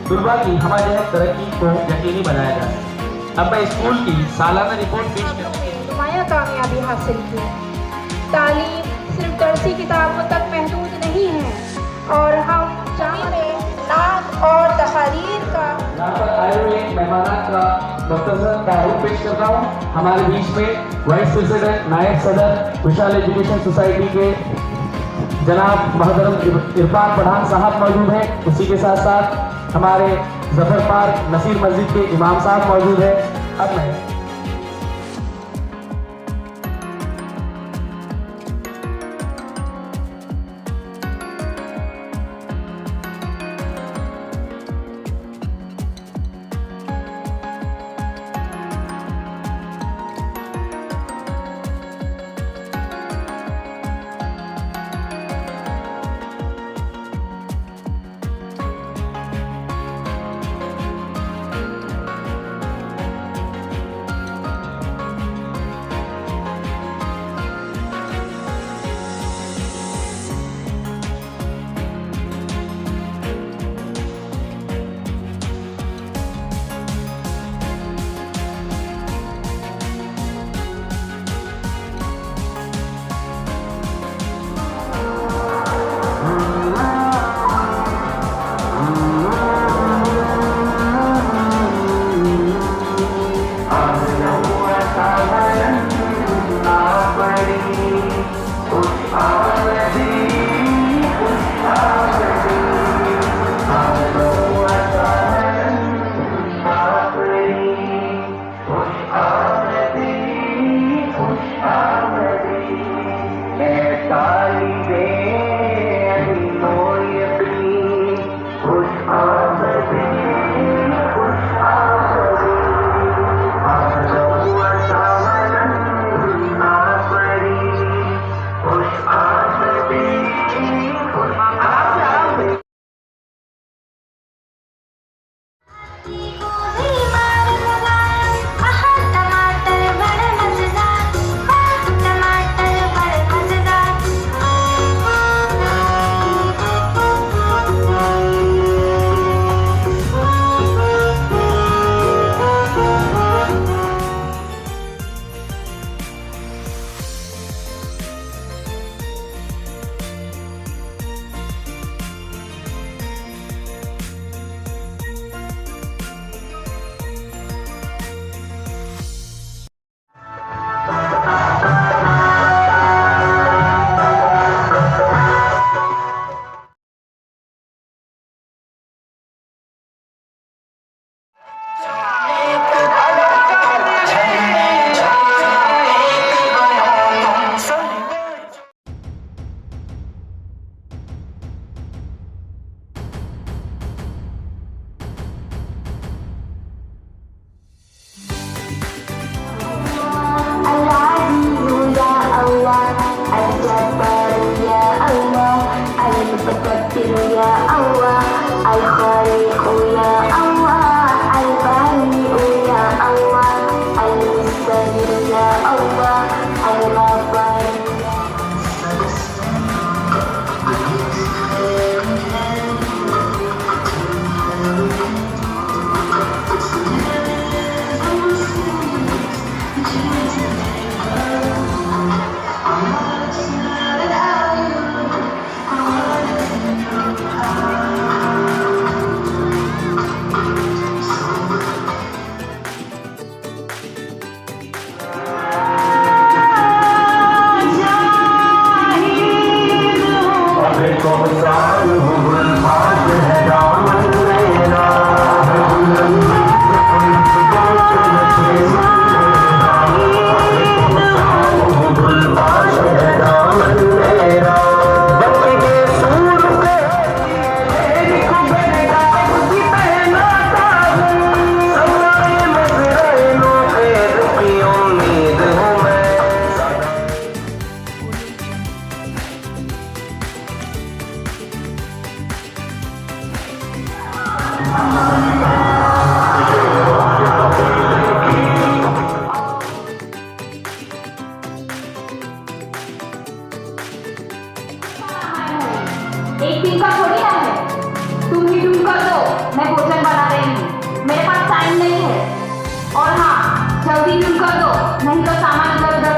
दुर्गा की हमारे तरक्की को यकीनी बनाया जाए। अब मैं स्कूल की सालाना रिपोर्ट पेश करने नुमाया कामयाबी हासिल की। तालीम सिर्फ दरसी किताबों तक महदूद नहीं है और हम चाहते नाम और तहरीर का यहाँ पर आए हुए मेहमानान का मुख्तसर तारुफ पेश करता हूँ। हमारे बीच में वाइस प्रेसिडेंट नायब सदर विशाल एजुकेशन सोसाइटी के जनाब मोहतरम इरफान पठान साहब मौजूद हैं। उसी के साथ साथ हमारे जफर पार्क नसीर मस्जिद के इमाम साहब मौजूद हैं। अब मैं एक दिन का थोड़ी ना है, तुम ही ढूंढ कर दो। मैं भोजन बना रही हूँ, मेरे पास टाइम नहीं है। और हाँ, जल्दी बिल कर दो, नहीं तो सामान इधर उधर